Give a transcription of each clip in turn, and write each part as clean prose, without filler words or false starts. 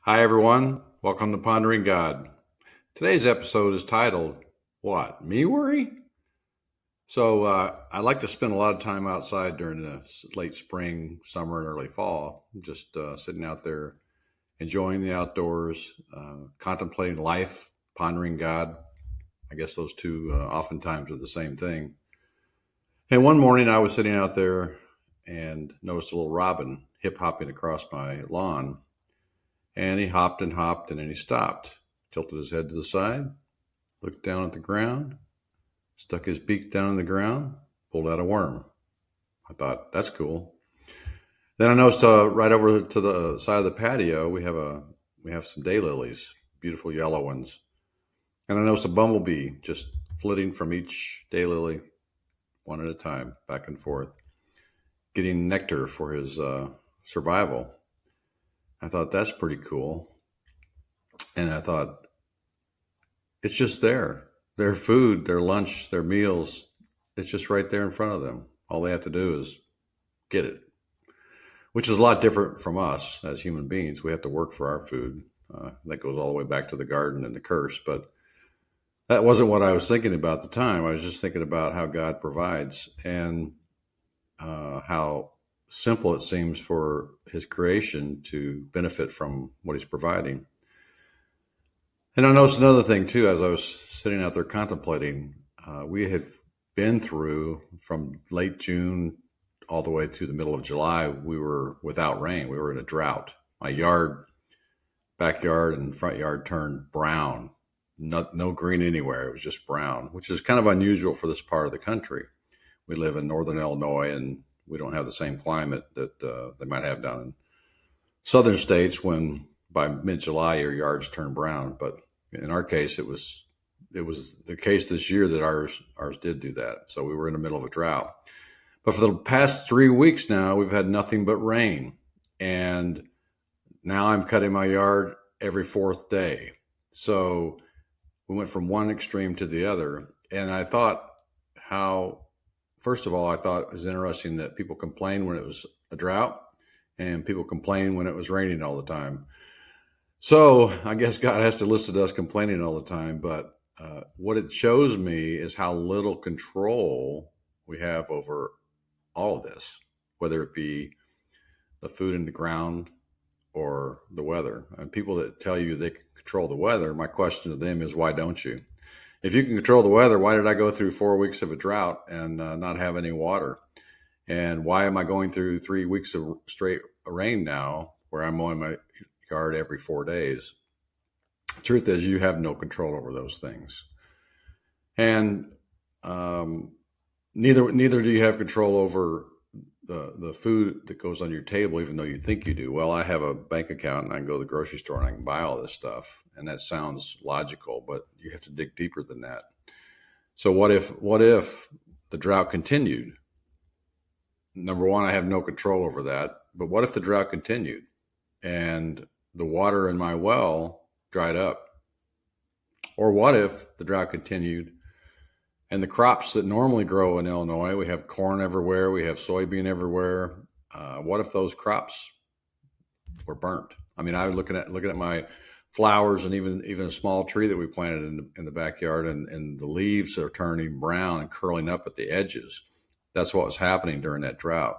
Hi, everyone. Welcome to Pondering God. Today's episode is titled, What? Me worry? I like to spend a lot of time outside during the late spring, summer, and early fall, just sitting out there, enjoying the outdoors, contemplating life, pondering God. I guess those two oftentimes are the same thing. And one morning I was sitting out there and noticed a little robin hip hopping across my lawn. And he hopped and hopped, and then he stopped, tilted his head to the side, looked down at the ground, stuck his beak down in the ground, pulled out a worm. I thought, that's cool. Then I noticed right over to the side of the patio, we have some daylilies, beautiful yellow ones. And I noticed a bumblebee just flitting from each daylily one at a time, back and forth, getting nectar for his survival. I thought, that's pretty cool. And I thought, it's just there. Their food, their lunch, their meals, it's just right there in front of them. All they have to do is get it, which is a lot different from us as human beings. We have to work for our food. That goes all the way back to the garden and the curse. But that wasn't what I was thinking about at the time. I was just thinking about how God provides and how simple it seems for his creation to benefit from what he's providing. And I noticed another thing too, as I was sitting out there contemplating, we had been through from late June all the way to the middle of July. We were without rain. We were in a drought. My backyard and front yard turned brown. No green anywhere. It was just brown, which is kind of unusual for this part of the country. We live in northern Illinois, and we don't have the same climate that they might have down in southern states when by mid-July your yards turn brown. But in our case, it was the case this year that ours did do that. So we were in the middle of a drought. But for the past 3 weeks now, we've had nothing but rain, and now I'm cutting my yard every fourth day. So we went from one extreme to the other, and I thought how. First of all, I thought it was interesting that people complained when it was a drought and people complained when it was raining all the time. So I guess God has to listen to us complaining all the time. But what it shows me is how little control we have over all of this, whether it be the food in the ground or the weather. And people that tell you they can control the weather, my question to them is, why don't you? If you can control the weather, why did I go through 4 weeks of a drought and not have any water? And why am I going through 3 weeks of straight rain now where I'm mowing my yard every 4 days? The truth is, you have no control over those things. And neither do you have control over the food that goes on your table, even though you think you do. Well, I have a bank account and I can go to the grocery store and I can buy all this stuff. And that sounds logical, but you have to dig deeper than that. So what if the drought continued? Number one, I have no control over that. But what if the drought continued and the water in my well dried up? Or what if the drought continued and the crops that normally grow in Illinois, we have corn everywhere, we have soybean everywhere. What if those crops were burnt? I mean, I was looking at my flowers and even a small tree that we planted in the backyard, and the leaves are turning brown and curling up at the edges. That's what was happening during that drought,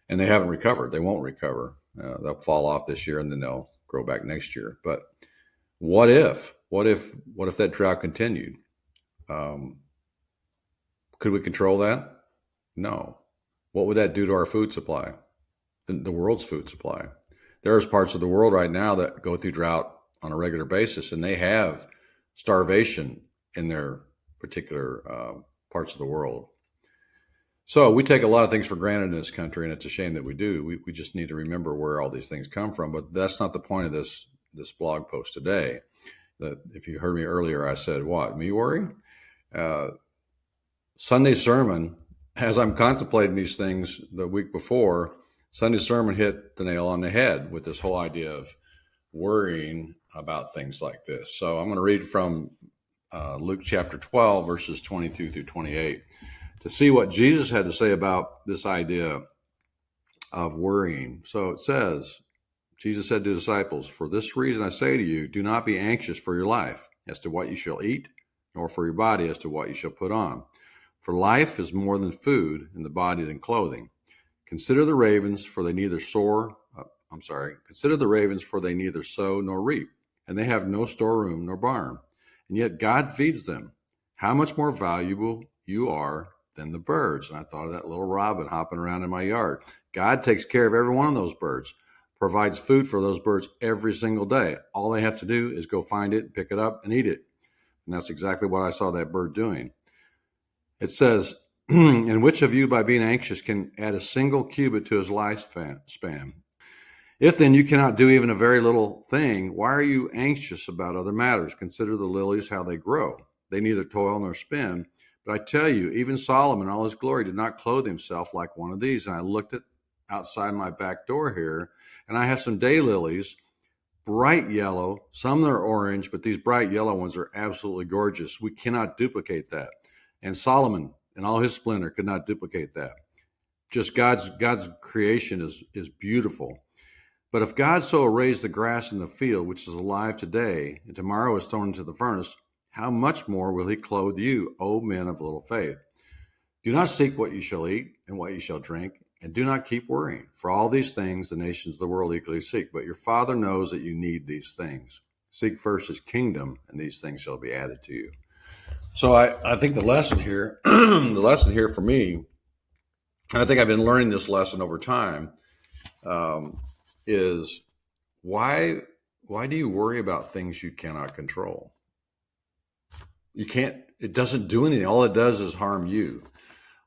and they haven't recovered. They won't recover. They'll fall off this year, and then they'll grow back next year. But what if that drought continued? Could we control that? No. What would that do to our food supply? The world's food supply. There's parts of the world right now that go through drought on a regular basis, and they have starvation in their particular parts of the world. So we take a lot of things for granted in this country, and it's a shame that we do. We just need to remember where all these things come from. But that's not the point of this blog post today. That if you heard me earlier, I said, what, me worry? Sunday sermon, as I'm contemplating these things the week before, Sunday sermon hit the nail on the head with this whole idea of worrying about things like this. So I'm going to read from Luke chapter 12, verses 22 through 28, to see what Jesus had to say about this idea of worrying. So it says, Jesus said to the disciples, "For this reason I say to you, do not be anxious for your life as to what you shall eat, nor for your body as to what you shall put on. For life is more than food, and the body than clothing. Consider the ravens, for they neither consider the ravens, for they neither sow nor reap, and they have no storeroom nor barn, and yet God feeds them. How much more valuable you are than the birds." And I thought of that little robin hopping around in my yard. God takes care of every one of those birds, provides food for those birds every single day. All they have to do is go find it, pick it up, and eat it. And that's exactly what I saw that bird doing. It says, "And which of you, by being anxious, can add a single cubit to his lifespan? If then you cannot do even a very little thing, why are you anxious about other matters? Consider the lilies, how they grow. They neither toil nor spin. But I tell you, even Solomon, in all his glory, did not clothe himself like one of these." And I looked at outside my back door here, and I have some daylilies, bright yellow. Some are orange, but these bright yellow ones are absolutely gorgeous. We cannot duplicate that. And Solomon, in all his splendor, could not duplicate that. Just God's creation is beautiful. But if God so arrays the grass in the field, which is alive today, and tomorrow is thrown into the furnace, how much more will he clothe you, O men of little faith? Do not seek what you shall eat and what you shall drink, and do not keep worrying. For all these things the nations of the world eagerly seek, but your Father knows that you need these things. Seek first his kingdom, and these things shall be added to you. So I think the lesson here, the lesson here for me, and I think I've been learning this lesson over time, is why do you worry about things you cannot control? You can't. It doesn't do anything. All it does is harm you.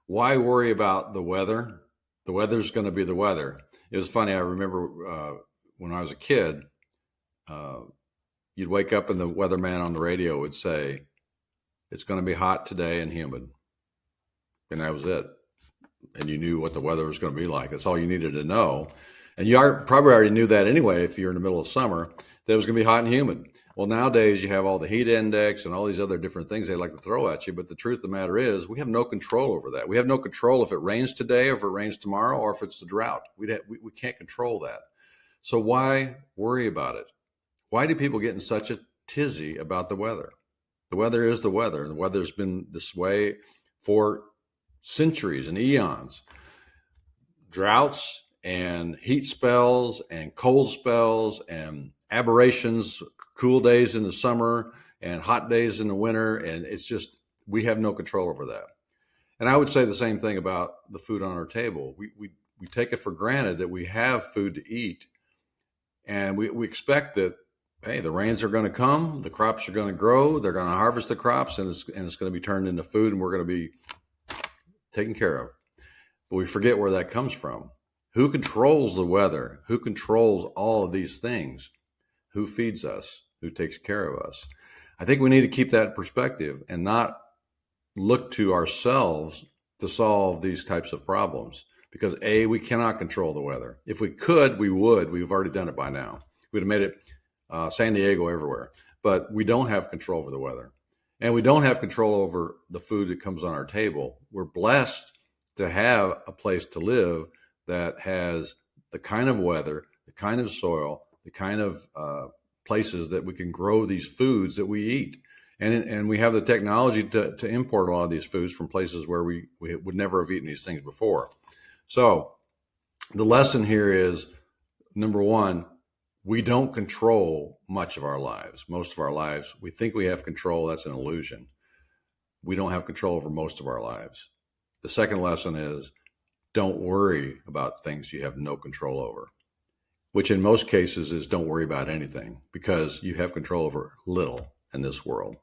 Why worry about the weather? The weather's going to be the weather. It was funny. I remember when I was a kid, you'd wake up and the weatherman on the radio would say, "It's going to be hot today and humid," and that was it. And you knew what the weather was going to be like. That's all you needed to know. And you probably already knew that anyway if you're in the middle of summer, that it was going to be hot and humid. Well, nowadays you have all the heat index and all these other different things they like to throw at you. But the truth of the matter is we have no control over that. We have no control if it rains today or if it rains tomorrow or if it's the drought. We can't control that. So why worry about it? Why do people get in such a tizzy about the weather? The weather is the weather. And the weather's been this way for centuries and eons. Droughts and heat spells and cold spells and aberrations, cool days in the summer and hot days in the winter. And it's just, we have no control over that. And I would say the same thing about the food on our table. We take it for granted that we have food to eat. And we expect that, hey, the rains are going to come, the crops are going to grow, they're going to harvest the crops, and it's going to be turned into food, and we're going to be taken care of. But we forget where that comes from. Who controls the weather? Who controls all of these things? Who feeds us? Who takes care of us? I think we need to keep that perspective and not look to ourselves to solve these types of problems. Because A, we cannot control the weather. If we could, we would. We've already done it by now. We'd have made it San Diego everywhere. But we don't have control over the weather. And we don't have control over the food that comes on our table. We're blessed to have a place to live that has the kind of weather, the kind of soil, the kind of places that we can grow these foods that we eat. And we have the technology to import a lot of these foods from places where we would never have eaten these things before. So the lesson here is, number one, we don't control much of our lives. Most of our lives, we think we have control. That's an illusion. We don't have control over most of our lives. The second lesson is, don't worry about things you have no control over, which in most cases is don't worry about anything because you have control over little in this world.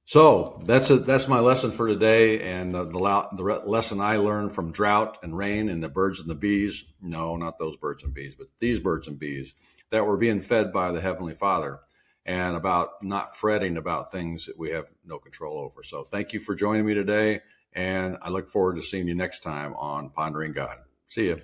So that's my lesson for today, and the lesson I learned from drought and rain and the birds and the bees. No, not those birds and bees, but these birds and bees that were being fed by the Heavenly Father, and about not fretting about things that we have no control over. So thank you for joining me today, and I look forward to seeing you next time on Pondering God. See you.